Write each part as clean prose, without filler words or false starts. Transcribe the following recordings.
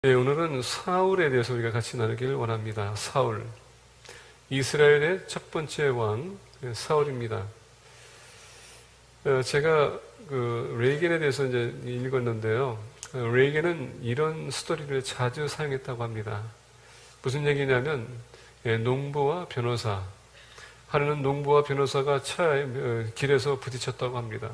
네, 오늘은 사울에 대해서 우리가 같이 나누길 원합니다. 사울. 이스라엘의 첫 번째 왕, 사울입니다. 제가 레이겐에 대해서 이제 읽었는데요. 레이겐은 이런 스토리를 자주 사용했다고 합니다. 무슨 얘기냐면, 농부와 변호사. 하루는 농부와 변호사가 길에서 부딪혔다고 합니다.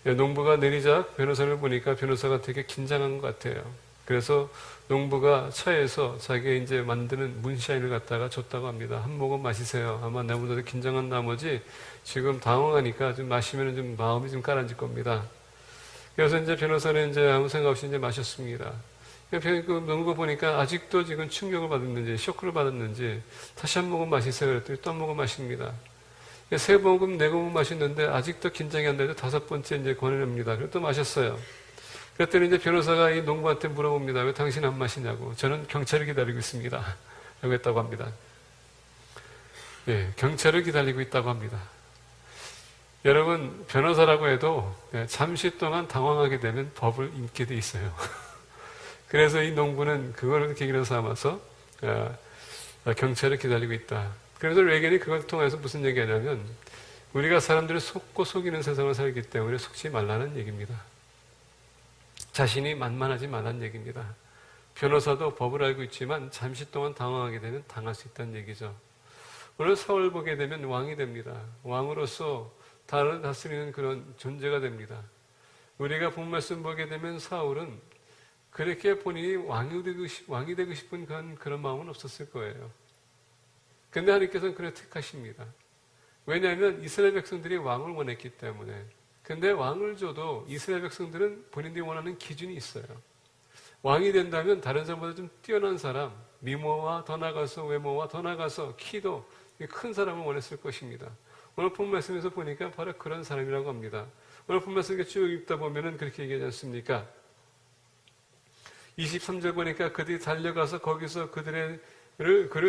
농부가 내리자 변호사를 보니까 변호사가 되게 긴장한 것 같아요. 그래서 농부가 차에서 자기 이제 만드는 문샤인을 갖다가 줬다고 합니다. 한 모금 마시세요. 아마 나보다 긴장한 나머지 지금 당황하니까 좀 마시면 좀 마음이 좀 가라앉을 겁니다. 그래서 이제 변호사는 이제 아무 생각 없이 이제 마셨습니다. 그 농부 보니까 아직도 지금 충격을 받았는지, 쇼크를 받았는지 다시 한 모금 마시세요. 그랬더니 또 한 모금 마십니다. 세 모금, 네 모금 마셨는데 아직도 긴장이 안 돼서 다섯 번째 이제 권해냅니다. 그래서 또 마셨어요. 그랬더니 이제 변호사가 이 농부한테 물어봅니다. 왜 당신 안 마시냐고. 저는 경찰을 기다리고 있습니다. 라고 했다고 합니다. 예, 경찰을 기다리고 있다고 합니다. 여러분, 변호사라고 해도 잠시 동안 당황하게 되면 법을 잊게 돼 있어요. 그래서 이 농부는 그거를 계기로 삼아서 경찰을 기다리고 있다. 그래서 레겐이 그걸 통해서 무슨 얘기하냐면 우리가 사람들을 속고 속이는 세상을 살기 때문에 속지 말라는 얘기입니다. 자신이 만만하지 말라는 얘기입니다. 변호사도 법을 알고 있지만 잠시 동안 당황하게 되면 당할 수 있다는 얘기죠. 오늘 사울 보게 되면 왕이 됩니다. 왕으로서 다른 다스리는 그런 존재가 됩니다. 우리가 본 말씀 보게 되면 사울은 그렇게 본인이 왕이 되고 싶은 그런 마음은 없었을 거예요. 근데 하나님께서는 그를 택하십니다. 왜냐하면 이스라엘 백성들이 왕을 원했기 때문에. 근데 왕을 줘도 이스라엘 백성들은 본인들이 원하는 기준이 있어요. 왕이 된다면 다른 사람보다 좀 뛰어난 사람, 미모와 더 나가서 외모와 더 나가서 키도 큰 사람을 원했을 것입니다. 오늘 본 말씀에서 보니까 바로 그런 사람이라고 합니다. 오늘 본 말씀 쭉 읽다 보면은 그렇게 얘기하지 않습니까? 23절 보니까 그들이 달려가서 거기서 그를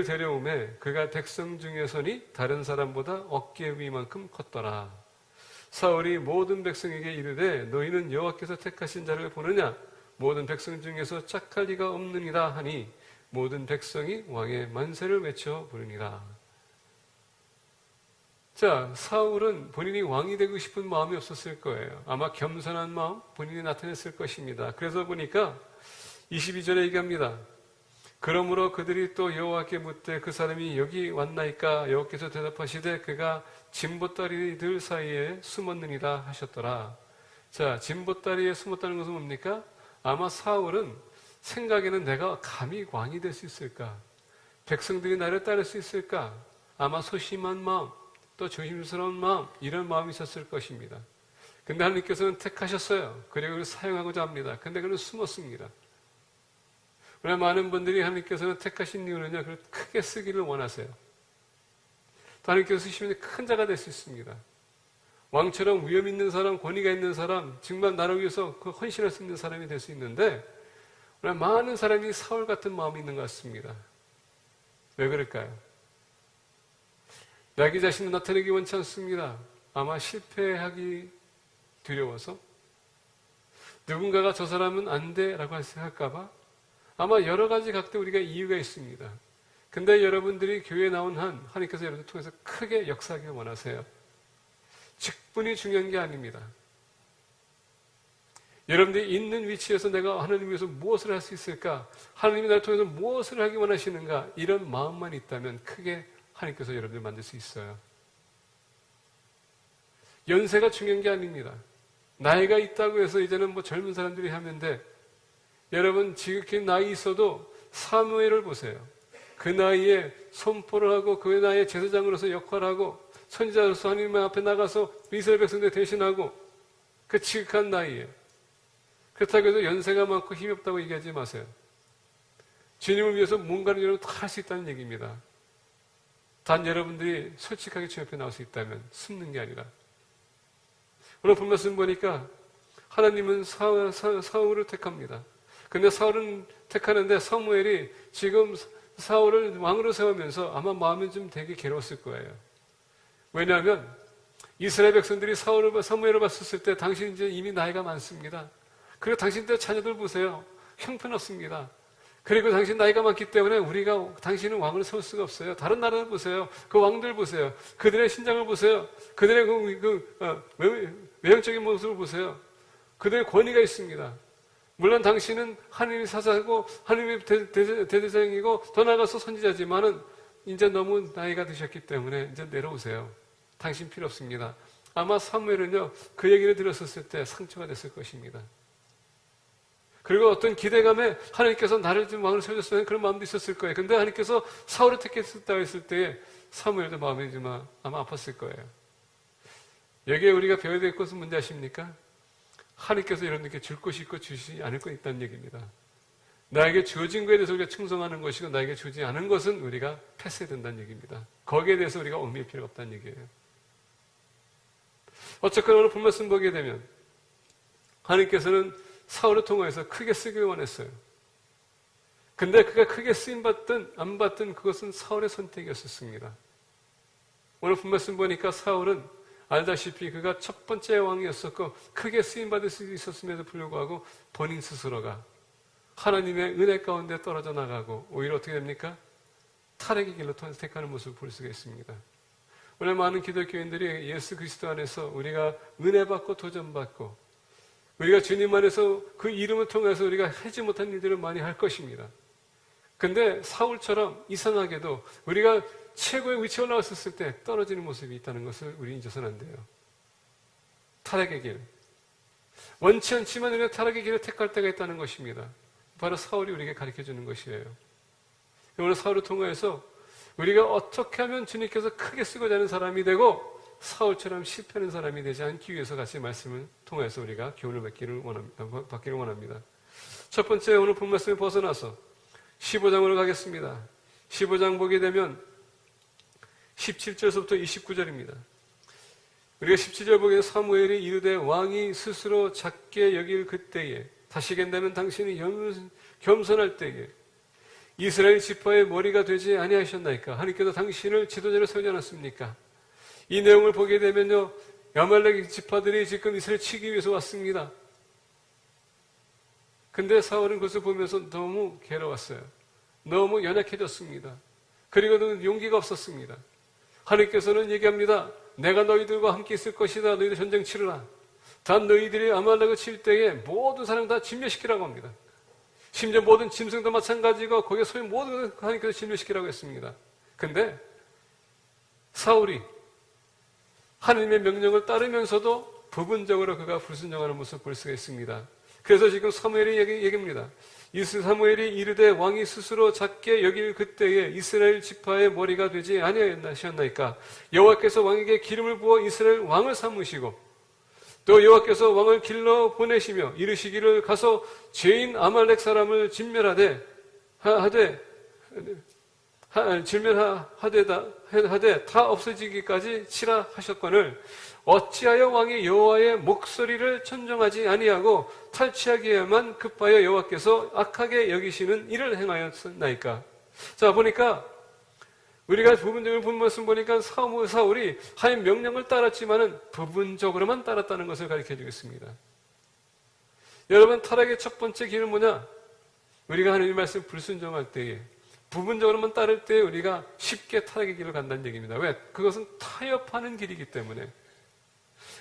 데려오매 그가 백성 중에서니 다른 사람보다 어깨 위만큼 컸더라. 사울이 모든 백성에게 이르되 너희는 여호와께서 택하신 자를 보느냐? 모든 백성 중에서 짝할 리가 없느니라 하니 모든 백성이 왕의 만세를 외쳐 부르니라. 자, 사울은 본인이 왕이 되고 싶은 마음이 없었을 거예요. 아마 겸손한 마음 본인이 나타냈을 것입니다. 그래서 보니까 22절에 얘기합니다. 그러므로 그들이 또 여호와께 묻되 그 사람이 여기 왔나이까? 여호와께서 대답하시되 그가 진보다리들 사이에 숨었느니라 하셨더라. 자, 진보다리에 숨었다는 것은 뭡니까? 아마 사울은 생각에는 내가 감히 왕이 될 수 있을까? 백성들이 나를 따를 수 있을까? 아마 소심한 마음, 또 조심스러운 마음, 이런 마음이 있었을 것입니다. 근데 하나님께서는 택하셨어요. 그리고 그를 사용하고자 합니다. 근데 그는 숨었습니다. 그러나 많은 분들이 하나님께서는 택하신 이유는요, 그걸 크게 쓰기를 원하세요. 또 하나님께서 쓰시면 큰 자가 될 수 있습니다. 왕처럼 위험 있는 사람, 권위가 있는 사람, 정말 나를 위해서 헌신할 수 있는 사람이 될 수 있는데, 그러나 많은 사람이 사울 같은 마음이 있는 것 같습니다. 왜 그럴까요? 자기 자신을 나타내기 원치 않습니다. 아마 실패하기 두려워서, 누군가가 저 사람은 안 돼 라고 할까봐, 아마 여러 가지 각도 우리가 이유가 있습니다. 근데 여러분들이 교회에 나온 한 하나님께서 여러분들 통해서 크게 역사하길 원하세요. 직분이 중요한 게 아닙니다. 여러분들이 있는 위치에서 내가 하나님 위해서 무엇을 할 수 있을까? 하나님이 나를 통해서 무엇을 하기 원하시는가? 이런 마음만 있다면 크게 하나님께서 여러분들 만들 수 있어요. 연세가 중요한 게 아닙니다. 나이가 있다고 해서 이제는 뭐 젊은 사람들이 하면 돼. 여러분 지극히 나이 있어도 사무엘을 보세요. 그 나이에 선포를 하고 그 나이에 제사장으로서 역할하고 선지자로서 하나님 앞에 나가서 이스라엘 백성들 대신하고 그 지극한 나이에 그렇다고 해서 연세가 많고 힘이 없다고 얘기하지 마세요. 주님을 위해서 뭔가를 여러분 다 할 수 있다는 얘기입니다. 단 여러분들이 솔직하게 주님 앞에 나올 수 있다면 숨는 게 아니라 오늘 본 말씀 보니까 하나님은 사울을 택합니다. 근데 사울은 택하는데 사무엘이 지금 사울을 왕으로 세우면서 아마 마음이 좀 되게 괴로웠을 거예요. 왜냐하면 이스라엘 백성들이 사무엘을 봤었을 때 당신 이제 이미 나이가 많습니다. 그리고 당신들 자녀들 보세요. 형편없습니다. 그리고 당신 나이가 많기 때문에 우리가 당신은 왕을 세울 수가 없어요. 다른 나라를 보세요. 그 왕들 보세요. 그들의 신장을 보세요. 그들의 외형적인 모습을 보세요. 그들의 권위가 있습니다. 물론 당신은 하느님의 사자고 하느님의 대제사장이고 더 나아가서 선지자지만은 이제 너무 나이가 드셨기 때문에 이제 내려오세요. 당신 필요 없습니다. 아마 사무엘은요, 그 얘기를 들었을 때 상처가 됐을 것입니다. 그리고 어떤 기대감에 하나님께서 나를 좀 왕을 세워줬으면 그런 마음도 있었을 거예요. 근데 하나님께서 사울을 택했다고 했을 때에 사무엘도 마음이 좀 아마 아팠을 거예요. 여기에 우리가 배워야 될 것은 뭔지 아십니까? 하나님께서 여러분들께 줄 것이 있고 주시지 않을 것 있다는 얘기입니다. 나에게 주어진 것에 대해서 우리가 충성하는 것이고 나에게 주지 않은 것은 우리가 패스해야 된다는 얘기입니다. 거기에 대해서 우리가 얽매일 필요가 없다는 얘기예요. 어쨌거나 오늘 본 말씀 보게 되면 하나님께서는 사울을 통해서 크게 쓰기를 원했어요. 근데 그가 크게 쓰임받든 안 받든 그것은 사울의 선택이었습니다. 오늘 본 말씀 보니까 사울은 알다시피 그가 첫 번째 왕이었었고 크게 쓰임받을 수 있었음에도 불구하고 본인 스스로가 하나님의 은혜 가운데 떨어져 나가고 오히려 어떻게 됩니까? 타락의 길로 택하는 모습을 볼 수가 있습니다. 오늘 많은 기독교인들이 예수 그리스도 안에서 우리가 은혜 받고 도전받고 우리가 주님 안에서 그 이름을 통해서 우리가 하지 못한 일들을 많이 할 것입니다. 근데 사울처럼 이상하게도 우리가 최고의 위치에 올라왔을 때 떨어지는 모습이 있다는 것을 우리 잊어서는 안 돼요. 타락의 길. 원치 않지만 우리가 타락의 길을 택할 때가 있다는 것입니다. 바로 사울이 우리에게 가르쳐주는 것이에요. 오늘 사울을 통해서 우리가 어떻게 하면 주님께서 크게 쓰고자 하는 사람이 되고 사울처럼 실패하는 사람이 되지 않기 위해서 같이 말씀을 통해서 우리가 교훈을 받기를 원합니다. 첫 번째 오늘 본 말씀을 벗어나서 15장으로 가겠습니다. 15장 보게 되면 17절부터 29절입니다. 우리가 17절 보게 되면 사무엘이 이르되 왕이 스스로 작게 여길 그때에 다시겐다면 당신이 겸손할 때에 이스라엘 지파의 머리가 되지 아니하셨나이까? 하나님께서 당신을 지도자로 세우지 않았습니까? 이 내용을 보게 되면요, 아말렉 지파들이 지금 이스라엘 치기 위해서 왔습니다. 근데 사울은 그것을 보면서 너무 괴로웠어요. 너무 연약해졌습니다. 그리고는 용기가 없었습니다. 하나님께서는 얘기합니다. 내가 너희들과 함께 있을 것이다. 너희들 전쟁 치르라. 단 너희들이 아말렉을 칠 때에 모든 사람 다 진멸시키라고 합니다. 심지어 모든 짐승도 마찬가지고 거기에 소유 모든 하나님께서 진멸시키라고 했습니다. 근데 사울이 하나님의 명령을 따르면서도 부분적으로 그가 불순종하는 모습을 볼 수가 있습니다. 그래서 지금 사무엘이 얘기합니다. 사무엘이 이르되 왕이 스스로 작게 여길 그때에 이스라엘 지파의 머리가 되지 아니하셨나이까? 여호와께서 왕에게 기름을 부어 이스라엘 왕을 삼으시고 또 여호와께서 왕을 길러 보내시며 이르시기를 가서 죄인 아말렉 사람을 진멸하되 다 없어지기까지 치라 하셨거늘 어찌하여 왕이 여호와의 목소리를 천정하지 아니하고 탈취하기에만 급하여 여호와께서 악하게 여기시는 일을 행하였나이까? 자, 보니까 우리가 부분적으로 본 말씀 보니까 사울이 하나님 명령을 따랐지만은 부분적으로만 따랐다는 것을 가르쳐 주겠습니다. 여러분, 타락의 첫 번째 길은 뭐냐? 우리가 하나님 말씀 불순종할 때에 부분적으로만 따를 때 우리가 쉽게 타락의 길을 간다는 얘기입니다. 왜? 그것은 타협하는 길이기 때문에.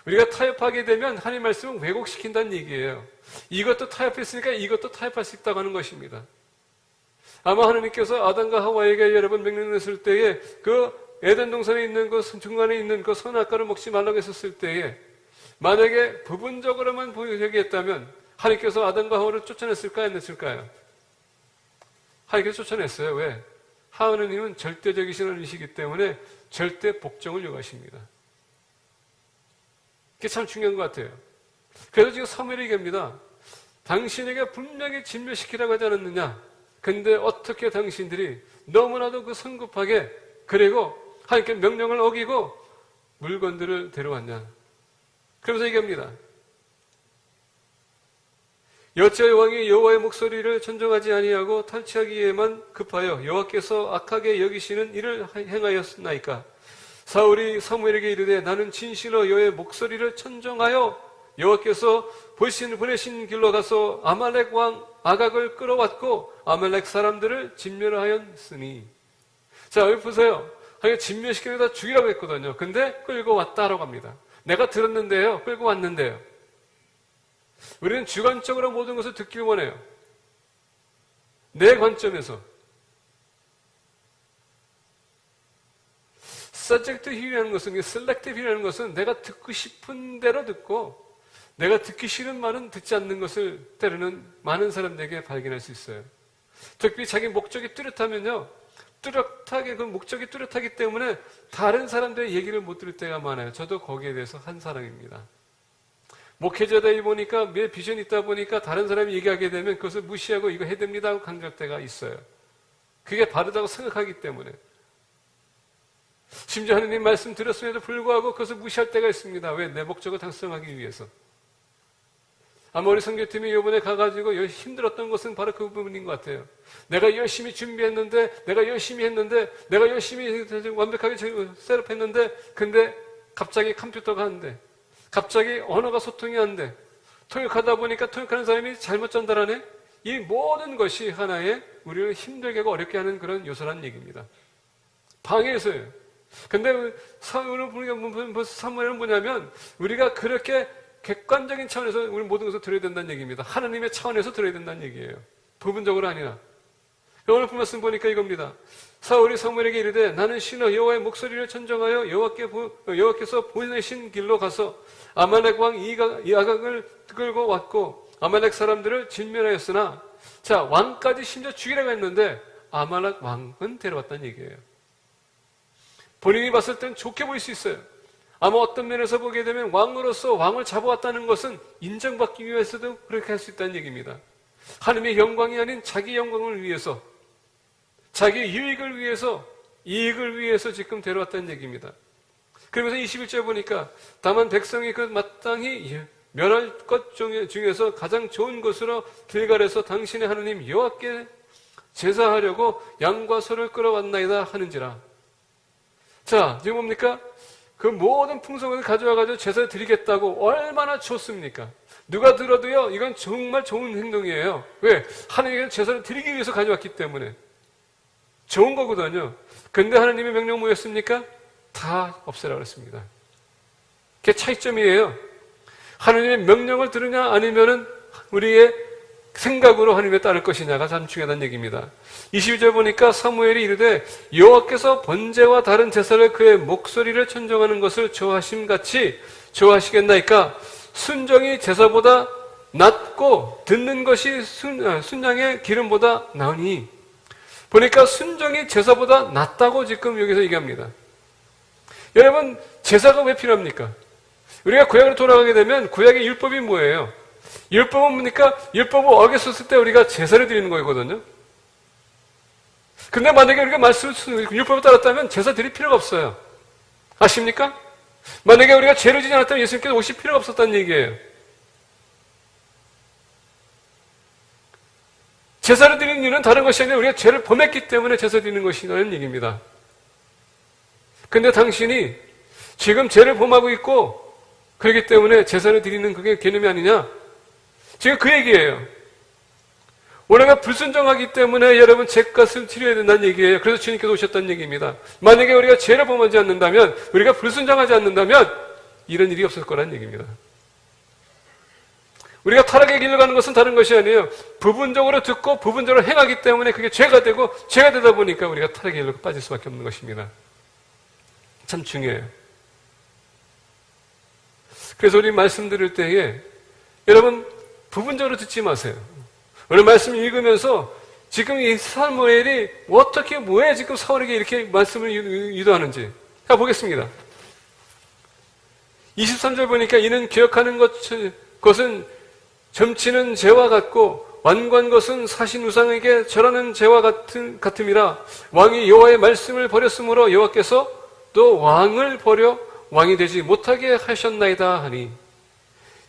우리가 타협하게 되면 하나님 말씀을 왜곡시킨다는 얘기예요. 이것도 타협했으니까 이것도 타협할 수 있다고 하는 것입니다. 아마 하나님께서 아담과 하와에게 여러 번 명령했을 때에 그 에덴 동산에 있는 그 중간에 있는 그 선악과를 먹지 말라고 했었을 때에 만약에 부분적으로만 보이게 했다면 하나님께서 아담과 하와를 쫓아냈을까요? 안 냈을까요? 하나님께서 쫓아냈어요. 왜? 하나님은 절대적이신 하나님이시기 때문에 절대 복종을 요구하십니다. 그게 참 중요한 것 같아요. 그래서 지금 사무엘이 얘기합니다. 당신에게 분명히 진멸시키라고 하지 않았느냐? 근데 어떻게 당신들이 너무나도 그 성급하게 그리고 하나님께 명령을 어기고 물건들을 데려왔냐? 그러면서 얘기합니다. 여호와의 왕이 여호와의 목소리를 천정하지 아니하고 탈취하기에만 급하여 여호와께서 악하게 여기시는 일을 행하였나이까? 사울이 사무엘에게 이르되 나는 진실로 여호와의 목소리를 천정하여 여호와께서 보내신 길로 가서 아말렉 왕 아각을 끌어왔고 아말렉 사람들을 진멸하였으니. 자, 여기 보세요. 진멸시키는 다 죽이라고 했거든요. 근데 끌고 왔다라고 합니다. 내가 들었는데요, 끌고 왔는데요. 우리는 주관적으로 모든 것을 듣길 원해요. 내 관점에서. subjective hearing이라는 것은, selective hearing이라는 것은 내가 듣고 싶은 대로 듣고 내가 듣기 싫은 말은 듣지 않는 것을 때로는 많은 사람들에게 발견할 수 있어요. 특히 자기 목적이 뚜렷하면요, 뚜렷하게 그 목적이 뚜렷하기 때문에 다른 사람들의 얘기를 못 들을 때가 많아요. 저도 거기에 대해서 한 사람입니다. 목회자다 보니까 매 비전이 있다 보니까 다른 사람이 얘기하게 되면 그것을 무시하고 이거 해야 됩니다 하고 강조할 때가 있어요. 그게 바르다고 생각하기 때문에. 심지어 하느님 말씀 드렸음에도 불구하고 그것을 무시할 때가 있습니다. 왜? 내 목적을 달성하기 위해서. 아마 우리 선교팀이 이번에 가가지고 힘들었던 것은 바로 그 부분인 것 같아요. 내가 열심히 준비했는데, 내가 열심히 했는데, 내가 열심히 완벽하게 셋업했는데, 근데 갑자기 컴퓨터가 안 돼. 갑자기 언어가 소통이 안 돼. 통역하다 보니까 통역하는 사람이 잘못 전달하네? 이 모든 것이 하나의 우리를 힘들게 하고 어렵게 하는 그런 요소라는 얘기입니다. 방해해서요. 근데 오늘 보니까 사무엘은 뭐냐면 우리가 그렇게 객관적인 차원에서 우리 모든 것을 들어야 된다는 얘기입니다. 하나님의 차원에서 들어야 된다는 얘기예요. 부분적으로 아니라. 오늘 말씀 보니까 이겁니다. 사울이 사무엘에게 이르되 나는 신어 여호와의 목소리를 천정하여 여호와께서 보내신 길로 가서 아말렉 왕 아각을 끌고 왔고 아말렉 사람들을 진멸하였으나, 자, 왕까지 심지어 죽이라고 했는데 아말렉 왕은 데려왔다는 얘기예요. 본인이 봤을 땐 좋게 보일 수 있어요. 아마 어떤 면에서 보게 되면 왕으로서 왕을 잡아왔다는 것은 인정받기 위해서도 그렇게 할 수 있다는 얘기입니다. 하나님의 영광이 아닌 자기 영광을 위해서, 자기 유익을 위해서, 이익을 위해서 지금 데려왔다는 얘기입니다. 그러면서 21절 보니까 다만 백성이 그 마땅히 멸할 것 중에서 가장 좋은 것으로 길갈에서 당신의 하나님 여호와께 제사하려고 양과 소를 끌어왔나이다 하는지라. 자, 지금 뭡니까? 그 모든 풍속을 가져와가지고 제사를 드리겠다고 얼마나 좋습니까? 누가 들어도요, 이건 정말 좋은 행동이에요. 왜? 하나님께 제사를 드리기 위해서 가져왔기 때문에. 좋은 거거든요. 근데 하나님의 명령 뭐였습니까? 다 없애라고 했습니다. 그게 차이점이에요. 하나님의 명령을 들으냐 아니면은 우리의 생각으로 하나님에 따를 것이냐가 참 중요하다는 얘기입니다. 22절 보니까 사무엘이 이르되 여호와께서 번제와 다른 제사를 그의 목소리를 천정하는 것을 좋아하심같이 좋아하시겠나이까? 순정이 제사보다 낫고 듣는 것이 순양의 기름보다 나으니. 보니까 순정이 제사보다 낫다고 지금 여기서 얘기합니다. 여러분, 제사가 왜 필요합니까? 우리가 구약으로 돌아가게 되면 구약의 율법이 뭐예요? 율법은 뭡니까? 율법을 어겼었을 때 우리가 제사를 드리는 거거든요. 근데 만약에 우리가 율법을 따랐다면 제사 드릴 필요가 없어요. 아십니까? 만약에 우리가 죄를 지지 않았다면 예수님께서 오실 필요가 없었다는 얘기예요. 제사를 드리는 이유는 다른 것이 아니라 우리가 죄를 범했기 때문에 제사 드리는 것이라는 얘기입니다. 근데 당신이 지금 죄를 범하고 있고 그렇기 때문에 제사를 드리는 그게 개념이 아니냐? 지금 그 얘기예요. 우리가 불순종하기 때문에 여러분 죄값을 치러야 된다는 얘기예요. 그래서 주님께서 오셨다는 얘기입니다. 만약에 우리가 죄를 범하지 않는다면, 우리가 불순종하지 않는다면 이런 일이 없을 거라는 얘기입니다. 우리가 타락의 길로 가는 것은 다른 것이 아니에요. 부분적으로 듣고 부분적으로 행하기 때문에 그게 죄가 되고, 죄가 되다 보니까 우리가 타락의 길로 빠질 수밖에 없는 것입니다. 참 중요해요. 그래서 우리 말씀 들을 때에 여러분 부분적으로 듣지 마세요. 오늘 말씀 읽으면서 지금 이 사무엘이 어떻게 뭐에 지금 사울에게 이렇게 말씀을 유도하는지 자 보겠습니다. 23절 보니까 이는 기억하는 것은 점치는 죄와 같고 완고한 것은 사신 우상에게 절하는 죄와 같음이라. 왕이 여호와의 말씀을 버렸으므로 여호와께서 또 왕을 버려 왕이 되지 못하게 하셨나이다 하니.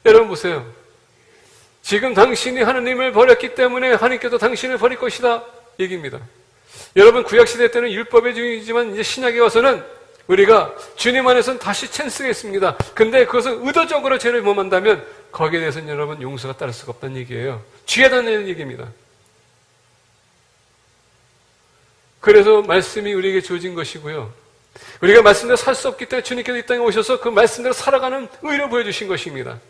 여러분 보세요. 지금 당신이 하나님을 버렸기 때문에 하나님께서 당신을 버릴 것이다 얘기입니다. 여러분 구약시대 때는 율법의 중이지만 이제 신약에 와서는 우리가 주님 안에서는 다시 찬스가 있습니다. 근데 그것은 의도적으로 죄를 범한다면 거기에 대해서는 여러분 용서가 따를 수가 없다는 얘기예요. 취하다는 얘기입니다. 그래서 말씀이 우리에게 주어진 것이고요. 우리가 말씀대로 살 수 없기 때문에 주님께서 이 땅에 오셔서 그 말씀대로 살아가는 의를 보여주신 것입니다.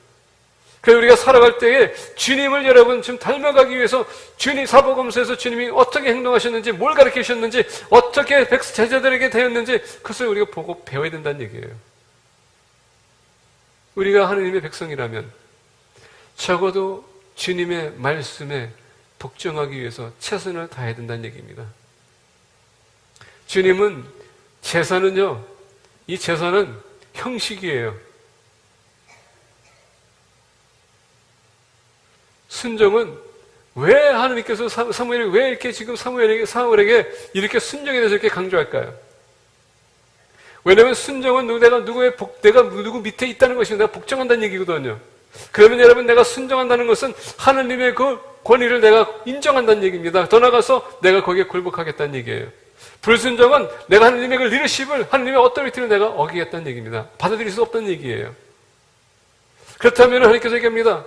그래서 우리가 살아갈 때에 주님을 여러분 좀 닮아가기 위해서 주님 사복음서에서 주님이 어떻게 행동하셨는지, 뭘 가르치셨는지, 어떻게 제자들에게 되었는지 그것을 우리가 보고 배워야 된다는 얘기예요. 우리가 하느님의 백성이라면 적어도 주님의 말씀에 복종하기 위해서 최선을 다해야 된다는 얘기입니다. 주님은 제사는요, 이 제사는 형식이에요. 순종은 왜 하나님께서 사무엘이 왜 이렇게 지금 사무엘에게 이렇게 순종에 대해서 이렇게 강조할까요? 왜냐하면 순종은 내가 누구 밑에 있다는 것이 내가 복종한다는 얘기거든요. 그러면 여러분, 내가 순종한다는 것은 하나님의 그 권위를 내가 인정한다는 얘기입니다. 더 나아가서 내가 거기에 굴복하겠다는 얘기예요. 불순종은 내가 하나님의 그 리더십을, 하나님의 어떠리티를 내가 어기겠다는 얘기입니다. 받아들일 수 없다는 얘기예요. 그렇다면 하나님께서 얘기합니다.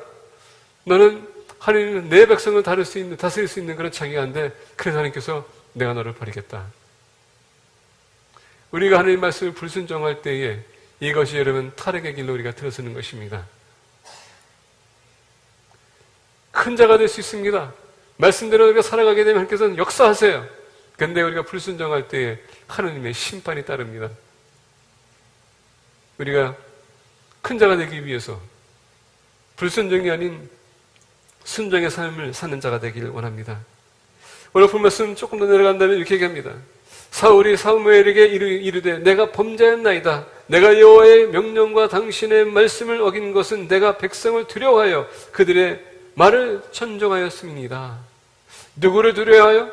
너는 하나님은 내 백성을 다스릴 수 있는 그런 자기가인데, 그래서 하나님께서 내가 너를 버리겠다. 우리가 하나님의 말씀을 불순종할 때에 이것이 여러분 타락의 길로 우리가 들어서는 것입니다. 큰 자가 될 수 있습니다. 말씀대로 우리가 살아가게 되면 하나님께서는 역사하세요. 그런데 우리가 불순종할 때에 하나님의 심판이 따릅니다. 우리가 큰 자가 되기 위해서 불순종이 아닌 순종의 삶을 사는 자가 되기를 원합니다. 오늘 본 말씀 조금 더 내려간다면 이렇게 얘기합니다. 사울이 사무엘에게 이르되 내가 범죄했나이다. 내가 여호와의 명령과 당신의 말씀을 어긴 것은 내가 백성을 두려워하여 그들의 말을 천종하였음이니이다. 누구를 두려워하여?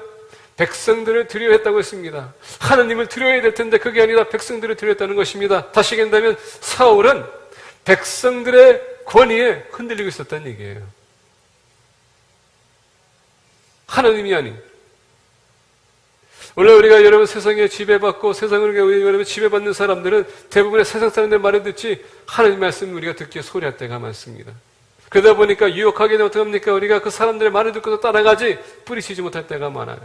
백성들을 두려워했다고 했습니다. 하나님을 두려워해야 될 텐데 그게 아니라 백성들을 두려워했다는 것입니다. 다시 얘기한다면 사울은 백성들의 권위에 흔들리고 있었다는 얘기예요. 하나님이 아닌. 원래 우리가 여러분 세상에 지배받고 세상을 여러분 지배받는 사람들은 대부분의 세상 사람들의 말을 듣지 하나님 말씀을 우리가 듣기에 소리할 때가 많습니다. 그러다 보니까 유혹하게 되면 어떻게 합니까? 우리가 그 사람들의 말을 듣고도 따라가지 뿌리치지 못할 때가 많아요.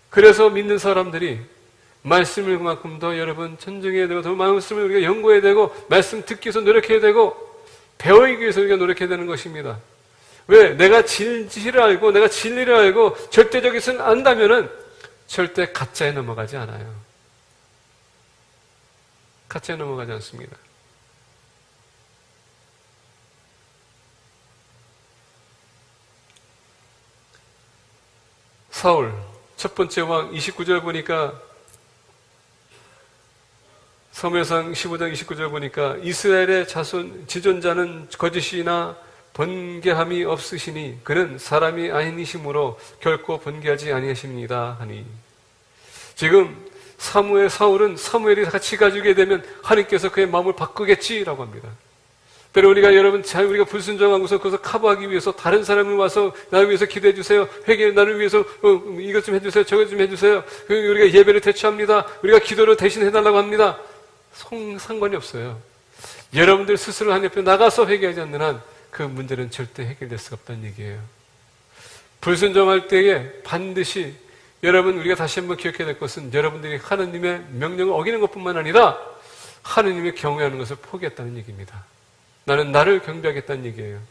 그래서 믿는 사람들이 말씀을 그만큼 더 여러분 존중해야 되고 더 말씀을 우리가 연구해야 되고 말씀 듣기 위해서 노력해야 되고 배우기 위해서 우리가 노력해야 되는 것입니다. 왜? 내가 진실을 알고 내가 진리를 알고 절대적인 것을 안다면은 절대 가짜에 넘어가지 않아요. 가짜에 넘어가지 않습니다. 사울 첫 번째 왕 29절 보니까 사무엘상 15장 29절 보니까 이스라엘의 지존자는 거짓이나 번개함이 없으시니 그는 사람이 아니심으로 결코 번개하지 아니하십니다 하니. 지금 사울은 사무엘이 같이 가지게 되면 하나님께서 그의 마음을 바꾸겠지라고 합니다. 때로 우리가 여러분 우리가 불순종하고서 그것을 커버하기 위해서 다른 사람을 와서 나를 위해서 기도해 주세요. 회개 나를 위해서 이것 좀 해주세요. 저것 좀 해주세요. 우리가 예배를 대처합니다. 우리가 기도를 대신 해달라고 합니다. 상관이 없어요. 여러분들 스스로 하나님 앞에 나가서 회개하지 않는 한 그 문제는 절대 해결될 수가 없다는 얘기예요. 불순종할 때에 반드시 여러분 우리가 다시 한번 기억해야 될 것은 여러분들이 하나님의 명령을 어기는 것뿐만 아니라 하나님의 경외하는 것을 포기했다는 얘기입니다. 나는 나를 경배하겠다는 얘기예요.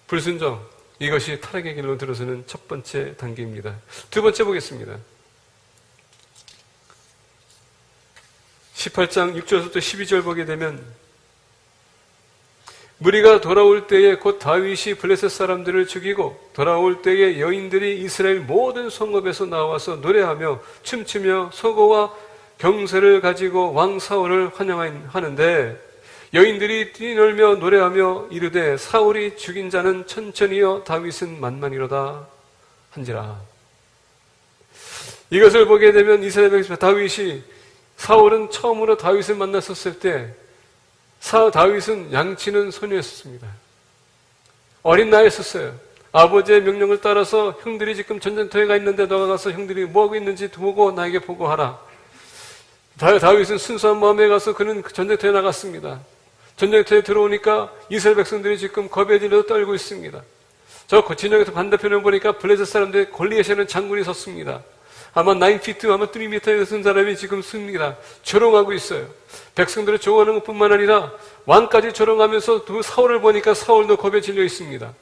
불순종, 이것이 타락의 길로 들어서는 첫 번째 단계입니다. 두 번째 보겠습니다. 18장 6절부터 12절 보게 되면 무리가 돌아올 때에 곧 다윗이 블레셋 사람들을 죽이고 돌아올 때에 여인들이 이스라엘 모든 성읍에서 나와서 노래하며 춤추며 소고와 경세를 가지고 왕 사울을 환영하는데 여인들이 뛰놀며 노래하며 이르되 사울이 죽인 자는 천천히요 다윗은 만만이로다 한지라. 이것을 보게 되면 이스라엘 백성 다윗이 사울은 처음으로 다윗을 만났었을 때 다윗은 양치는 소녀였습니다. 어린 나이였었어요. 아버지의 명령을 따라서 형들이 지금 전쟁터에 가 있는데 너가 가서 형들이 뭐하고 있는지 보고 나에게 보고하라. 다윗은 순수한 마음에 가서 그는 전쟁터에 나갔습니다. 전쟁터에 들어오니까 이스라엘 백성들이 지금 겁에 질려 떨고 있습니다. 저 진영에서 반대편에 보니까 블레셋 사람들의 골리앗이라는 장군이 섰습니다. 아마 9피트, 아마 3m에 쓴 사람이 지금 씁니다. 조롱하고 있어요. 백성들을 조롱하는 것뿐만 아니라 왕까지 조롱하면서 두 사울을 보니까 사울도 겁에 질려 있습니다.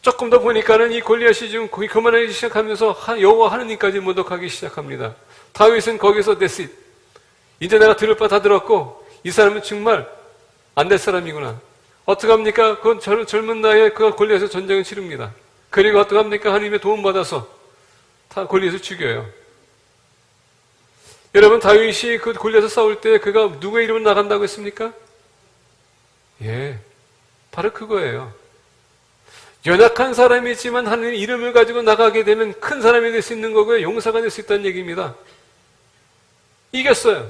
조금 더 보니까는 이 골리앗이 지금 거의 그만하기 시작하면서 여호와 하느님까지 모독하기 시작합니다. 다윗은 거기서 that's it. 이제 내가 들을 바 다 들었고 이 사람은 정말 안 될 사람이구나. 어떻게 합니까? 그 젊은 나이에 그가 골리앗에서 전쟁을 치릅니다. 그리고 어떻게 합니까? 하나님의 도움받아서 다 골리앗을 죽여요. 여러분, 다윗이 그 골리앗을 싸울 때 그가 누구의 이름을 나간다고 했습니까? 예, 바로 그거예요. 연약한 사람이지만 하나님의 이름을 가지고 나가게 되면 큰 사람이 될 수 있는 거고요. 용사가 될 수 있다는 얘기입니다. 이겼어요.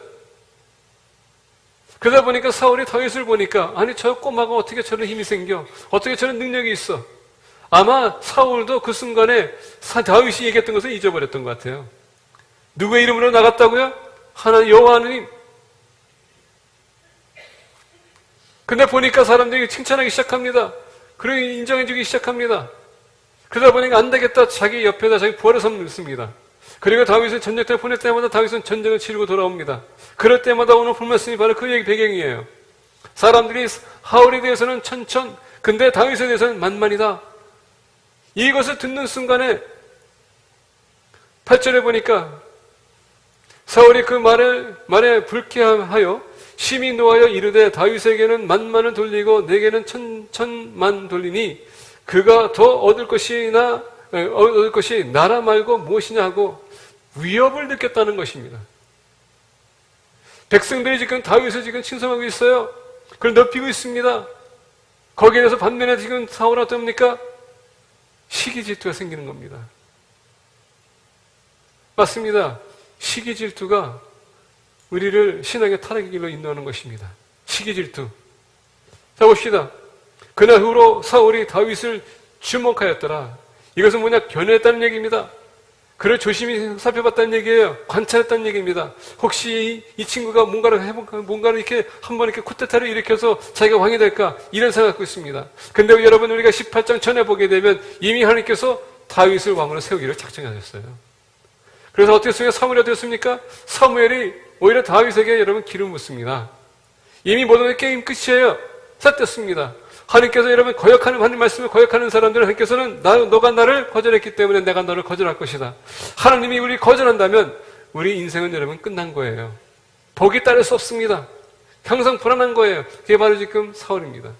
그러다 보니까 사울이 다윗을 보니까 아니 저 꼬마가 어떻게 저런 힘이 생겨? 어떻게 저런 능력이 있어? 아마 사울도 그 순간에 다윗이 얘기했던 것을 잊어버렸던 것 같아요. 누구의 이름으로 나갔다고요? 하나님, 여호와 하나님. 근데 보니까 사람들이 칭찬하기 시작합니다. 그리고 인정해주기 시작합니다. 그러다 보니까 안 되겠다. 자기 옆에다 자기 부하를 삼습니다. 그리고 다윗을 전쟁터에 보낼 때마다 다윗은 전쟁을 치르고 돌아옵니다. 그럴 때마다 오늘 본 말씀이 바로 그 얘기 배경이에요. 사람들이 사울에 대해서는 천천, 근데 다윗에 대해서는 만만이다. 이것을 듣는 순간에 8절에 보니까 사울이 그 말에 불쾌하여 심히 노하여 이르되 다윗에게는 만만을 돌리고 내게는 천만 돌리니 그가 더 얻을 것이 나라 말고 무엇이냐 하고 위협을 느꼈다는 것입니다. 백성들이 지금 다윗을 지금 친송하고 있어요. 그걸 높이고 있습니다. 거기에 대해서 반면에 지금 사울은 어떻습니까? 시기 질투가 생기는 겁니다. 맞습니다. 시기 질투가 우리를 신앙의 타락의 길로 인도하는 것입니다. 시기 질투. 자, 봅시다. 그날 후로 사울이 다윗을 주목하였더라. 이것은 뭐냐? 견해했다는 얘기입니다. 그를 조심히 살펴봤다는 얘기예요. 관찰했다는 얘기입니다. 혹시 이 친구가 뭔가를 이렇게 한번 이렇게 쿠데타를 일으켜서 자기가 왕이 될까? 이런 생각 갖고 있습니다. 근데 여러분, 우리가 18장 전에 보게 되면 이미 하나님께서 다윗을 왕으로 세우기를 작정하셨어요. 그래서 어떻게 했어요? 사무엘이 어떻게 했습니까? 사무엘이 오히려 다윗에게 여러분 기름 붓습니다. 이미 모든 게임 끝이에요. 삿됐습니다. 하나님께서 여러분 거역하는 하나님 말씀을 거역하는 사람들은 하나님께서는 너가 나를 거절했기 때문에 내가 너를 거절할 것이다. 하나님이 우리 거절한다면 우리 인생은 여러분 끝난 거예요. 복이 따를 수 없습니다. 항상 불안한 거예요. 그게 바로 지금 사울입니다.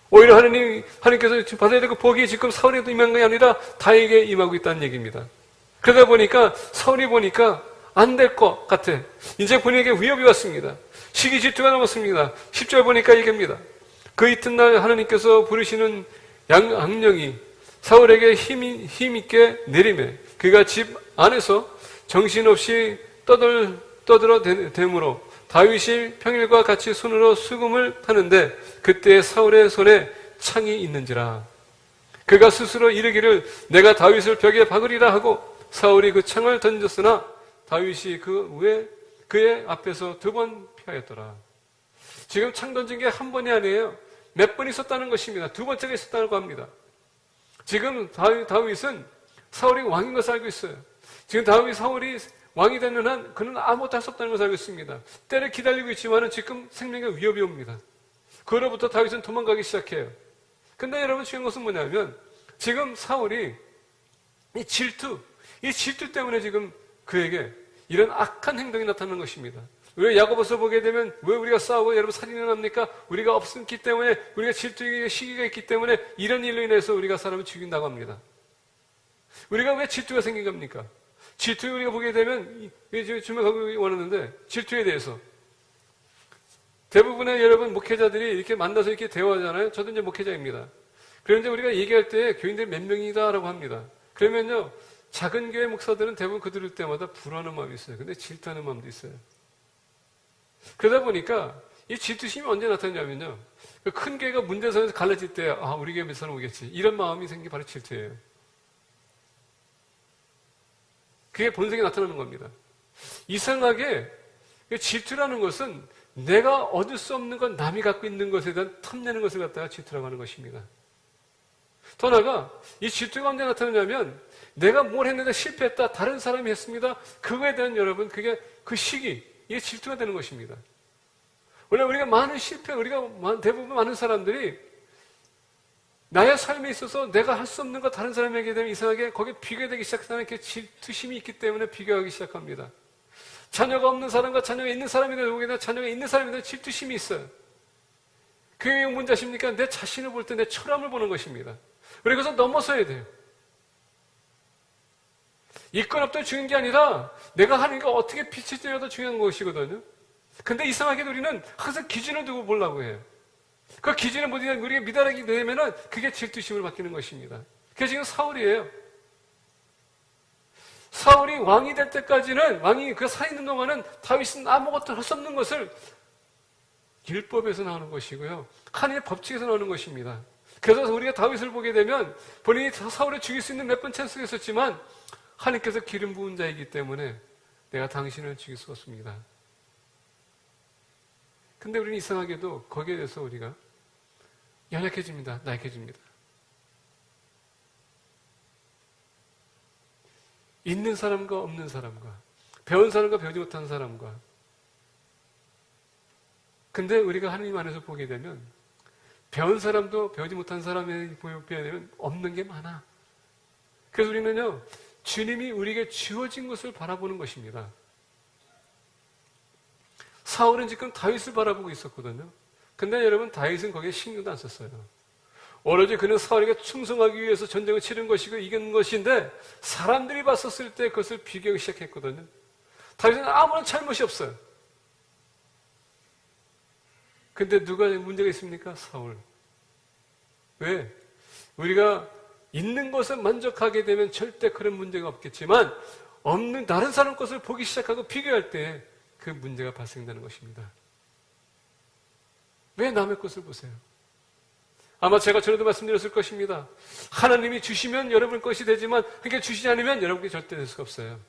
오히려 하나님께서 받아야 될 그 복이 지금 사울에도 임한 게 아니라 다에게 임하고 있다는 얘기입니다. 그러다 보니까 사울이 보니까 안 될 것 같아. 이제 본인에게 위협이 왔습니다. 시기 질투가 넘었습니다. 10절 보니까 얘기합니다. 그 이튿날 하나님께서 부르시는 악령이 사울에게 힘있게 내리매 그가 집 안에서 정신없이 떠들어 대므로 다윗이 평일과 같이 손으로 수금을 타는데 그때 사울의 손에 창이 있는지라. 그가 스스로 이르기를 내가 다윗을 벽에 박으리라 하고 사울이 그 창을 던졌으나 다윗이 그의 앞에서 2번 피하였더라. 지금 창 던진 게 한 번이 아니에요. 몇 번 있었다는 것입니다. 2번째가 있었다고 합니다. 지금 다윗은 사울이 왕인 것을 알고 있어요. 지금 사울이 왕이 되는 한 그는 아무것도 할 수 없다는 것을 알고 있습니다. 때를 기다리고 있지만 지금 생명의 위협이 옵니다. 그로부터 다윗은 도망가기 시작해요. 근데 여러분 중요한 것은 뭐냐면 지금 사울이 이 질투 때문에 지금 그에게 이런 악한 행동이 나타나는 것입니다. 왜 야고보서 보게 되면 왜 우리가 싸우고 여러분 살인을 합니까? 우리가 없기 때문에 우리가 질투의 시기가 있기 때문에 이런 일로 인해서 우리가 사람을 죽인다고 합니다. 우리가 왜 질투가 생긴 겁니까? 질투 우리가 보게 되면 주목하고 원하는데 질투에 대해서 대부분의 여러분 목회자들이 이렇게 만나서 이렇게 대화하잖아요. 저도 이제 목회자입니다. 그런데 우리가 얘기할 때 교인들이 몇 명이다라고 합니다. 그러면요 작은 교회 목사들은 대부분 그 들을 때마다 불안한 마음이 있어요. 근데 질투하는 마음도 있어요. 그러다 보니까 이 질투심이 언제 나타나냐면요. 큰 교회가 문제선에서 갈라질 때, 우리 교회 몇 사람 오겠지. 이런 마음이 생긴 게 바로 질투예요. 그게 본성에 나타나는 겁니다. 이상하게 질투라는 것은 내가 얻을 수 없는 건 남이 갖고 있는 것에 대한 탐내는 것을 갖다가 질투라고 하는 것입니다. 더 나아가 이 질투가 언제 나타나냐면 내가 뭘 했는데 실패했다, 다른 사람이 했습니다. 그거에 대한 여러분, 그게 그 시기, 이게 질투가 되는 것입니다. 원래 우리가 많은 실패, 우리가 대부분 많은 사람들이 나의 삶에 있어서 내가 할 수 없는 거 다른 사람에게 되면 이상하게 거기에 비교되기 시작하면 이렇게 질투심이 있기 때문에 비교하기 시작합니다. 자녀가 없는 사람과 자녀가 있는 사람이 되고 자녀가 있는 사람에 대한 질투심이 있어요. 그게 뭔지 아십니까? 내 자신을 볼 때 내 초람을 보는 것입니다. 우리 그래서 넘어서야 돼요. 있건 없던 중요한 게 아니라 내가 하는 게 어떻게 빛을 쬐야 더 중요한 것이거든요. 근데 이상하게도 우리는 항상 기준을 두고 보려고 해요. 그 기준에 우리가 미달하게 되면은 그게 질투심으로 바뀌는 것입니다. 그게 지금 사울이에요. 사울이 왕이 될 때까지는, 왕이 그 살아있는 동안은 다윗은 아무것도 할 수 없는 것을 율법에서 나오는 것이고요. 하나님의 법칙에서 나오는 것입니다. 그래서 우리가 다윗을 보게 되면 본인이 사울을 죽일 수 있는 몇 번 찬스가 있었지만 하나님께서 기름 부은 자이기 때문에 내가 당신을 죽일 수 없습니다. 근데 우리는 이상하게도 거기에 대해서 우리가 연약해집니다. 나약해집니다. 있는 사람과 없는 사람과 배운 사람과 배우지 못한 사람과 근데 우리가 하나님 안에서 보게 되면 배운 사람도 배우지 못한 사람에 보게 되면 없는 게 많아. 그래서 우리는요 주님이 우리에게 주어진 것을 바라보는 것입니다. 사울은 지금 다윗을 바라보고 있었거든요. 근데 여러분 다윗은 거기에 신경도 안 썼어요. 오로지 그는 사울에게 충성하기 위해서 전쟁을 치른 것이고 이긴 것인데 사람들이 봤었을 때 그것을 비교하기 시작했거든요. 다윗은 아무런 잘못이 없어요. 근데 누가 문제가 있습니까? 사울. 왜? 우리가 있는 것에 만족하게 되면 절대 그런 문제가 없겠지만 없는 다른 사람 것을 보기 시작하고 비교할 때 그 문제가 발생되는 것입니다. 왜 남의 것을 보세요? 아마 제가 전에도 말씀드렸을 것입니다. 하나님이 주시면 여러분 것이 되지만 그게 주시지 않으면 여러분께 절대 될 수가 없어요.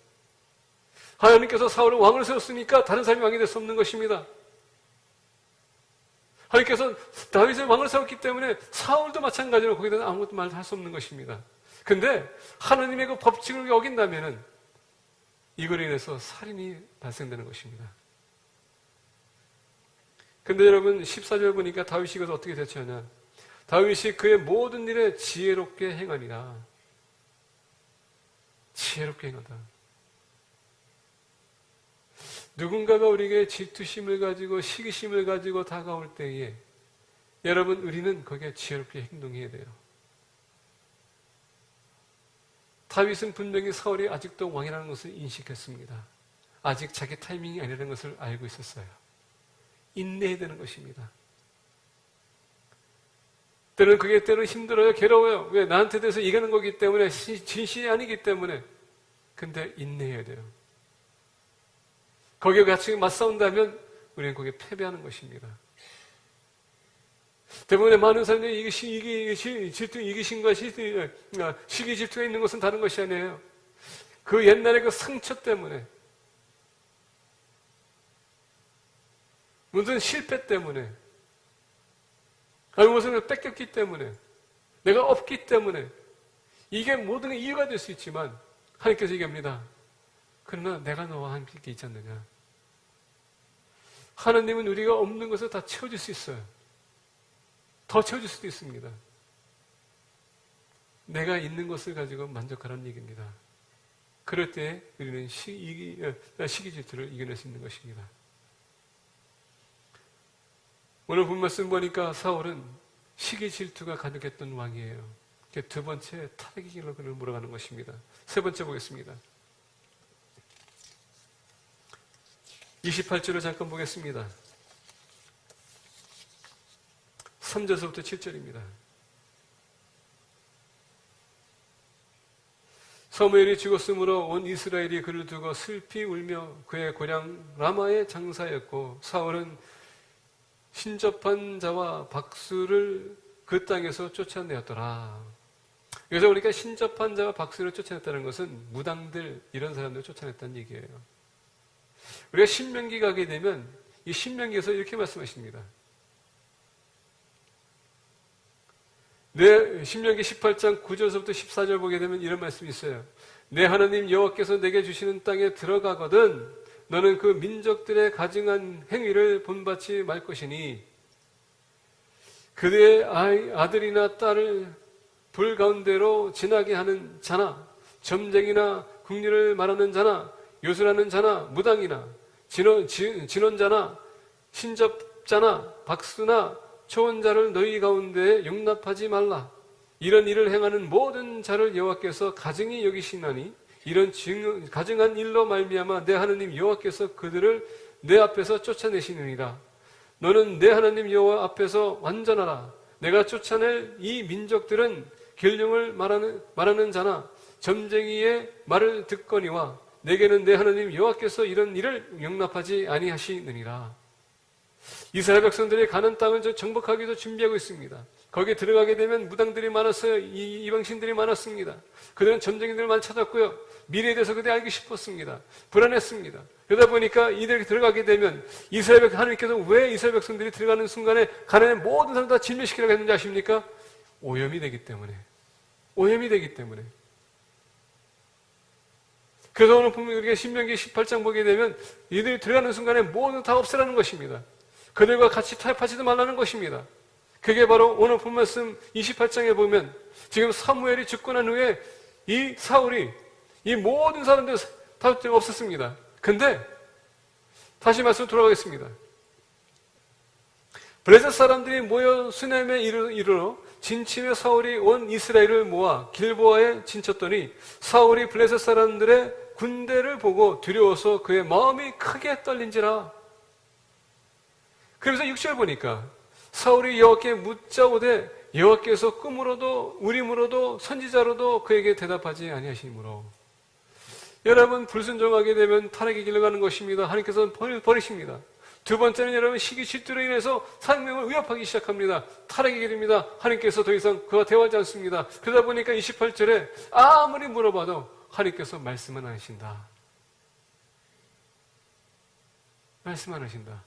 하나님께서 사울을 왕을 세웠으니까 다른 사람이 왕이 될 수 없는 것입니다. 하나님께서 다윗을 왕을 세웠기 때문에 사울도 마찬가지로 거기에 대해서 아무것도 할 수 없는 것입니다. 근데 하나님의 그 법칙을 어긴다면은 이걸로 인해서 살인이 발생되는 것입니다. 근데 여러분 14절 보니까 다윗이 이것을 어떻게 대처하냐? 다윗이 그의 모든 일에 지혜롭게 행하니라. 지혜롭게 행하다. 누군가가 우리에게 질투심을 가지고 시기심을 가지고 다가올 때에 여러분 우리는 거기에 지혜롭게 행동해야 돼요. 다윗은 분명히 사울이 아직도 왕이라는 것을 인식했습니다. 아직 자기 타이밍이 아니라는 것을 알고 있었어요. 인내해야 되는 것입니다. 때로는 그게 때로는 힘들어요. 괴로워요. 왜? 나한테 대해서 이기는 거기 때문에 진실이 아니기 때문에. 근데 인내해야 돼요. 거기에 같이 맞싸운다면 우리는 거기에 패배하는 것입니다. 대부분의 많은 사람들이 이기심과 시기 질투가 있는 것은 다른 것이 아니에요. 그 옛날의 그 상처 때문에 무슨 실패 때문에 아니 무슨 뺏겼기 때문에 내가 없기 때문에 이게 모든 이유가 될 수 있지만 하나님께서 얘기합니다. 그러나 내가 너와 함께 있지 않느냐. 하나님은 우리가 없는 것을 다 채워줄 수 있어요. 더 채워줄 수도 있습니다. 내가 있는 것을 가지고 만족하라는 얘기입니다. 그럴 때 우리는 시기 질투를 이겨낼 수 있는 것입니다. 오늘 본 말씀 보니까 사울은 시기 질투가 가득했던 왕이에요. 두 번째 타락의 길로 그를 몰아가는 것입니다. 세 번째 보겠습니다. 28절을 잠깐 보겠습니다. 3절서부터 7절입니다. 사무엘이 죽었으므로 온 이스라엘이 그를 두고 슬피 울며 그의 고향 라마에 장사였고 사울은 신접한 자와 박수를 그 땅에서 쫓아내었더라. 여기서 우리가 신접한 자와 박수를 쫓아냈다는 것은 무당들 이런 사람들을 쫓아냈다는 얘기예요. 우리가 신명기 가게 되면 이 신명기에서 이렇게 말씀하십니다. 신명기 18장 9절서부터 14절 보게 되면 이런 말씀이 있어요. 내 하나님 여호와께서 내게 주시는 땅에 들어가거든 너는 그 민족들의 가증한 행위를 본받지 말 것이니 그들의 아들이나 딸을 불 가운데로 지나게 하는 자나 점쟁이나 국리를 말하는 자나 요술하는 자나 무당이나 진원자나 신접자나 박수나 초혼자를 너희 가운데에 용납하지 말라. 이런 일을 행하는 모든 자를 여호와께서 가증히 여기시나니 이런 가증한 일로 말미암아 내 하나님 여호와께서 그들을 내 앞에서 쫓아내시느니라. 너는 내 하나님 여호와 앞에서 완전하라. 내가 쫓아낼 이 민족들은 계명을 말하는 자나 점쟁이의 말을 듣거니와 내게는 내 하나님 여호와께서 이런 일을 용납하지 아니하시느니라. 이스라엘 백성들이 가는 땅을 정복하기도 준비하고 있습니다. 거기에 들어가게 되면 무당들이 많았어요. 이방신들이 많았습니다. 그들은 점쟁이들을 많이 찾았고요. 미래에 대해서 그들이 알기 싶었습니다. 불안했습니다. 그러다 보니까 이들이 들어가게 되면 하나님께서 왜 이스라엘 백성들이 들어가는 순간에 가나안의 모든 사람 다 진멸시키라고 했는지 아십니까? 오염이 되기 때문에. 오염이 되기 때문에. 그래서 오늘 보면 우리가 신명기 18장 보게 되면 이들이 들어가는 순간에 모두 다 없애라는 것입니다. 그들과 같이 타협하지도 말라는 것입니다. 그게 바로 오늘 본 말씀 28장에 보면 지금 사무엘이 죽고 난 후에 이 사울이 이 모든 사람들 다 없었습니다. 근데 다시 말씀 돌아가겠습니다. 블레셋 사람들이 모여 수넴에 이르러 진침에 사울이 온 이스라엘을 모아 길보아에 진쳤더니 사울이 블레셋 사람들의 군대를 보고 두려워서 그의 마음이 크게 떨린지라. 그래서 6절 보니까 사울이 여호와께 묻자오되 여호와께서 꿈으로도 우림으로도 선지자로도 그에게 대답하지 아니하시므로. 여러분 불순종하게 되면 타락의 길로 가는 것입니다. 하나님께서는 버리십니다. 두 번째는 여러분 시기 질투로 인해서 생명을 위협하기 시작합니다. 타락의 길입니다. 하나님께서 더 이상 그와 대화하지 않습니다. 그러다 보니까 28절에 아무리 물어봐도 하나님께서 말씀은 안 하신다. 말씀 안 하신다.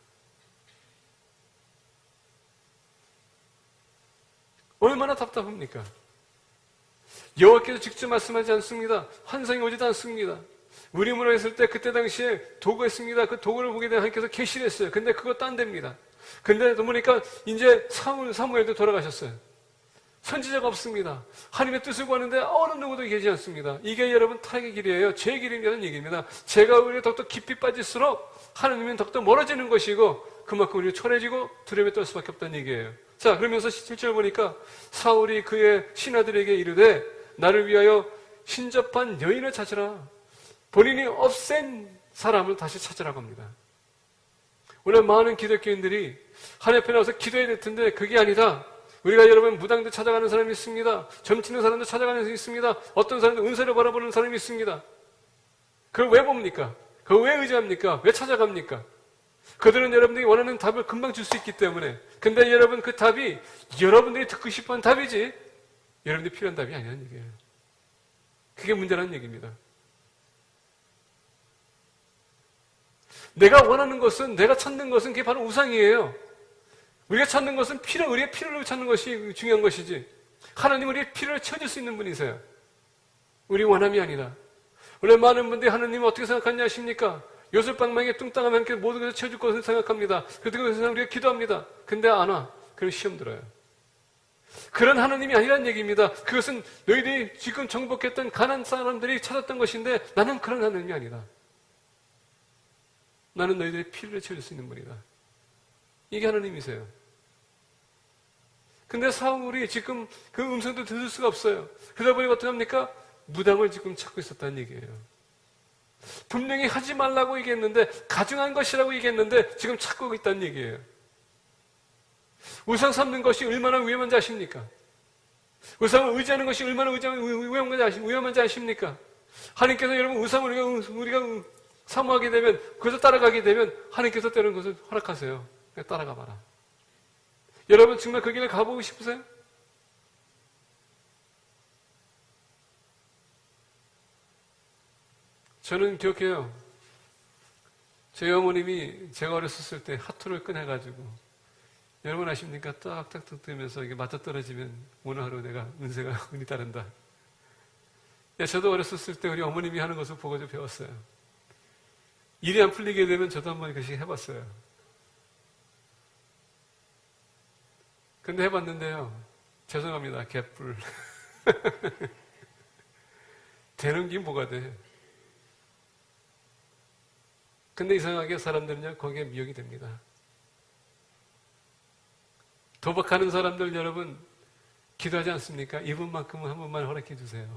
얼마나 답답합니까? 여호와께서 직접 말씀하지 않습니다. 환상이 오지도 않습니다. 우림으로 했을 때 그때 당시에 도구했습니다. 그 도구를 보게 되면 하나님께서 계시를 했어요. 근데 그거 딴 데입니다. 근데 보니까 이제 사무엘도 돌아가셨어요. 선지자가 없습니다. 하나님의 뜻을 구하는데 어느 누구도 계시지 않습니다. 이게 여러분 타락의 길이에요. 죄의 길이라는 얘기입니다. 죄가 우리가 더욱더 깊이 빠질수록 하나님은 더욱더 멀어지는 것이고 그만큼 우리가 초라해지고 두려움에 떨 수밖에 없다는 얘기예요. 자, 그러면서 17절 보니까 사울이 그의 신하들에게 이르되 나를 위하여 신접한 여인을 찾으라. 본인이 없앤 사람을 다시 찾으라고 합니다. 오늘 많은 기독교인들이 하나님 앞에 나와서 기도해야 될 텐데 그게 아니다. 우리가 여러분 무당도 찾아가는 사람이 있습니다. 점치는 사람도 찾아가는 사람이 있습니다. 어떤 사람도 은사를 바라보는 사람이 있습니다. 그걸 왜 봅니까? 그걸 왜 의지합니까? 왜 찾아갑니까? 그들은 여러분들이 원하는 답을 금방 줄 수 있기 때문에. 근데 여러분 그 답이 여러분들이 듣고 싶어하는 답이지 여러분들이 필요한 답이 아니라는 얘기예요. 그게 문제라는 얘기입니다. 내가 원하는 것은, 내가 찾는 것은 그게 바로 우상이에요. 우리가 찾는 것은 우리의 필요를 찾는 것이 중요한 것이지 하나님은 우리의 필요를 채워줄 수 있는 분이세요. 우리 원함이 아니다. 원래 많은 분들이 하나님을 어떻게 생각하냐 하십니까? 요술방망이에 뚱땅하면 이렇게 모든 것을 채워줄 것을 생각합니다. 그래서 우리가 기도합니다. 근데 안 와. 그럼 시험 들어요. 그런 하나님이 아니라는 얘기입니다. 그것은 너희들이 지금 정복했던 가난한 사람들이 찾았던 것인데 나는 그런 하나님이 아니다. 나는 너희들의 필요를 채워줄 수 있는 분이다. 이게 하나님이세요. 근데 사울이 지금 그 음성도 들을 수가 없어요. 그러다 보니까 어떻게 합니까? 무당을 지금 찾고 있었다는 얘기예요. 분명히 하지 말라고 얘기했는데 가증한 것이라고 얘기했는데 지금 찾고 있다는 얘기예요. 우상 삼는 것이 얼마나 위험한지 아십니까? 우상을 의지하는 것이 얼마나 위험한지 아십니까? 하나님께서 여러분 우상을 우리가 사모하게 되면 그것을 따라가게 되면 하나님께서 때리는 것을 허락하세요. 그냥 따라가 봐라. 여러분 정말 그 길을 가보고 싶으세요? 저는 기억해요. 저희 어머님이 제가 어렸을 때 하토를 꺼내가지고, 여러분 아십니까? 딱딱딱 뜨면서 이게 맞아 떨어지면 오늘 하루 내가 운이 따른다. 저도 어렸을 때 우리 어머님이 하는 것을 보고 좀 배웠어요. 일이 안 풀리게 되면 저도 한번 그것이 해봤어요. 근데 해봤는데요. 죄송합니다. 개뿔. 되는 게 뭐가 돼? 근데 이상하게 사람들은요, 거기에 미혹이 됩니다. 도박하는 사람들 여러분, 기도하지 않습니까? 이분만큼은 한 번만 허락해 주세요.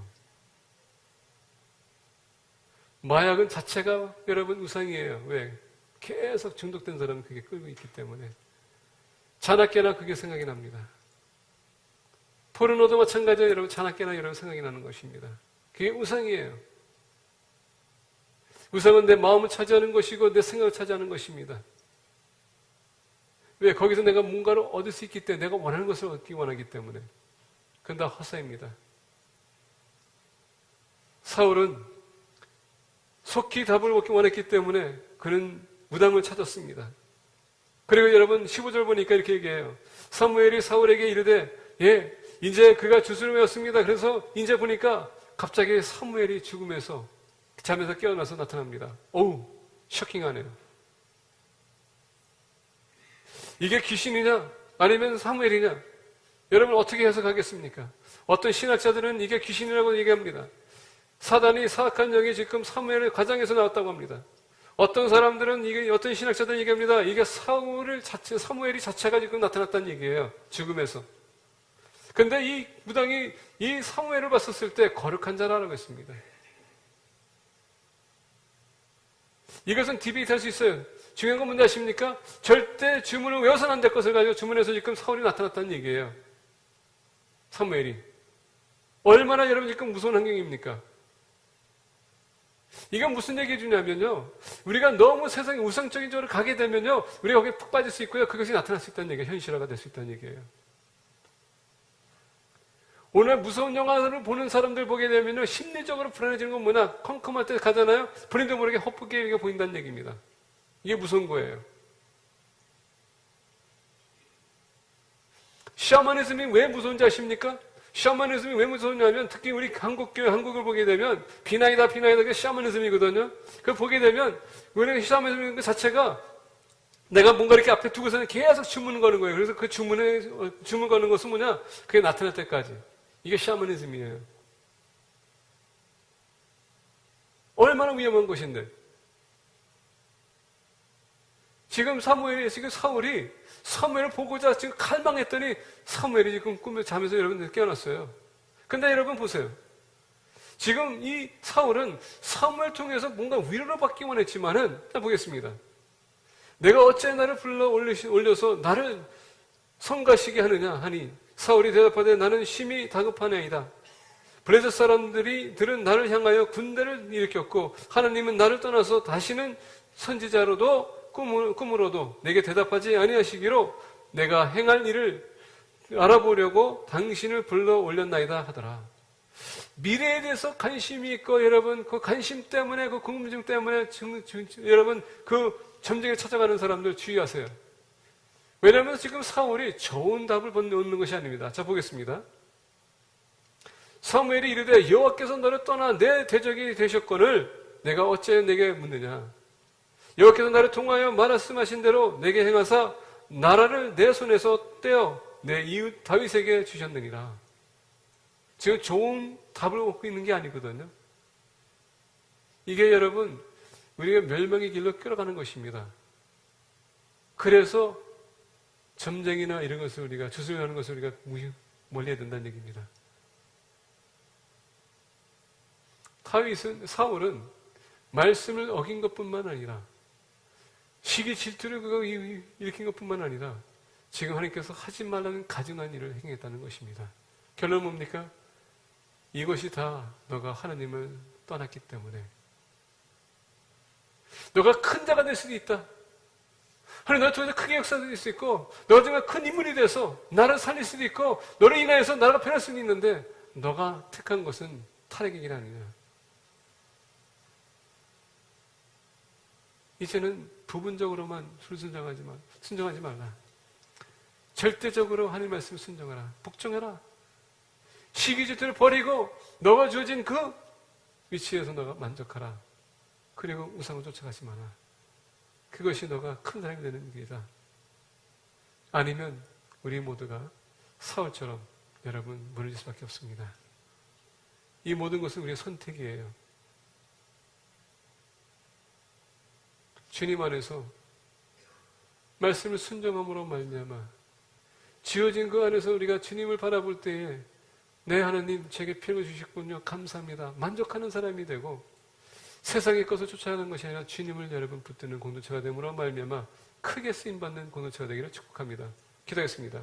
마약은 자체가 여러분 우상이에요. 왜? 계속 중독된 사람은 그게 끌고 있기 때문에. 자나깨나 그게 생각이 납니다. 포르노도 마찬가지예요. 여러분, 자나깨나 여러분 생각이 나는 것입니다. 그게 우상이에요. 우상은 내 마음을 차지하는 것이고 내 생각을 차지하는 것입니다. 왜? 거기서 내가 뭔가를 얻을 수 있기 때문에, 내가 원하는 것을 얻기 원하기 때문에. 그건 다 허사입니다. 사울은 속히 답을 얻기 원했기 때문에 그는 무당을 찾았습니다. 그리고 여러분 15절 보니까 이렇게 얘기해요. 사무엘이 사울에게 이르되 예, 이제 그가 주술을 외웠습니다. 그래서 이제 보니까 갑자기 사무엘이 죽음에서 잠에서 깨어나서 나타납니다. 어우, 쇼킹하네요. 이게 귀신이냐 아니면 사무엘이냐? 여러분 어떻게 해석하겠습니까? 어떤 신학자들은 이게 귀신이라고 얘기합니다. 사단이 사악한 영이 지금 사무엘의 가장에서 나왔다고 합니다. 어떤 사람들은 어떤 신학자들은 얘기합니다. 이게 사무엘이 자체가 지금 나타났다는 얘기예요. 죽음에서. 근데 이 무당이 이 사무엘을 봤었을 때 거룩한 자라고 했습니다. 이것은 디베이트 할 수 있어요. 중요한 건 뭔지 아십니까? 절대 주문을 외워서는 안 될 것을 가지고 주문해서 지금 사울이 나타났다는 얘기예요. 사무엘이. 얼마나 여러분 지금 무서운 환경입니까? 이건 무슨 얘기 해주냐면요. 우리가 너무 세상에 우상적인 쪽으로 가게 되면요. 우리가 거기에 푹 빠질 수 있고요. 그것이 나타날 수 있다는 얘기예요. 현실화가 될 수 있다는 얘기예요. 오늘 무서운 영화를 보는 사람들 보게 되면요. 심리적으로 불안해지는 건 뭐냐. 컴컴할 때 가잖아요. 본인도 모르게 헛되게 보인다는 얘기입니다. 이게 무서운 거예요. 샤머니즘이 왜 무서운지 아십니까? 샤머니즘이 왜 무서우냐면 특히 우리 한국교회, 한국을 보게 되면 비나이다 그게 샤머니즘이거든요. 그걸 보게 되면 우리가 샤머니즘 그 자체가 내가 뭔가 이렇게 앞에 두고서는 계속 주문 거는 거예요. 그래서 그 주문 거는 것은 뭐냐? 그게 나타날 때까지. 이게 샤머니즘이에요. 얼마나 위험한 것인데. 지금 사울이 사무엘을 보고자 지금 칼망했더니 사무엘이 지금 꿈에 잠에서 여러분들 깨어났어요. 근데 여러분 보세요. 지금 이 사울은 사무엘 통해서 뭔가 위로를 받기 원했지만은, 자 보겠습니다. 내가 어째 나를 불러 올려서 나를 성가시게 하느냐 하니 사울이 대답하되 나는 심히 다급하나이다. 블레셋 사람들은 나를 향하여 군대를 일으켰고 하나님은 나를 떠나서 다시는 선지자로도 꿈으로도 내게 대답하지 아니하시기로 내가 행할 일을 알아보려고 당신을 불러 올렸나이다 하더라. 미래에 대해서 관심이 있고 여러분 그 관심 때문에 그 궁금증 때문에 여러분 그 점쟁이를 찾아가는 사람들 주의하세요. 왜냐하면 지금 사울이 좋은 답을 얻는 것이 아닙니다. 자 보겠습니다. 사무엘이 이르되 여호와께서 너를 떠나 내 대적이 되셨거늘 내가 어째 내게 묻느냐. 여호와께서 나를 통하여 말씀하신 대로 내게 행하사 나라를 내 손에서 떼어 내 이웃 다윗에게 주셨느니라. 지금 좋은 답을 얻고 있는 게 아니거든요. 이게 여러분 우리가 멸망의 길로 끌어가는 것입니다. 그래서 점쟁이나 이런 것을 우리가 주술하는 것을 우리가 멀리해야 된다는 얘기입니다. 사울은 말씀을 어긴 것뿐만 아니라 시기 질투를 일으킨 것뿐만 아니라 지금 하나님께서 하지 말라는 가증한 일을 행했다는 것입니다. 결론은 뭡니까? 이것이 다 너가 하나님을 떠났기 때문에 너가 큰 자가 될 수도 있다. 하나님 너를 통해서 크게 역사될 수 있고 너가 정말 큰 인물이 돼서 나를 살릴 수도 있고 너를 인하여서 나라가 변할 수도 있는데 너가 택한 것은 타락의 길 아니냐. 이제는 부분적으로만 순종하지 말라. 절대적으로 하나님 말씀 순종하라. 복종해라. 시기질투를 버리고 너가 주어진 그 위치에서 너가 만족하라. 그리고 우상을 쫓아가지 마라. 그것이 너가 큰 사람이 되는 길이다. 아니면 우리 모두가 사울처럼 여러분 무너질 수밖에 없습니다. 이 모든 것은 우리의 선택이에요. 주님 안에서 말씀을 순종함으로 말미암아 지어진 그 안에서 우리가 주님을 바라볼 때에 네 하나님 제게 필요를 주셨군요. 감사합니다. 만족하는 사람이 되고 세상의 것을 쫓아가는 것이 아니라 주님을 여러분 붙드는 공동체가 됨으로 말미암아 크게 쓰임받는 공동체가 되기를 축복합니다. 기도하겠습니다.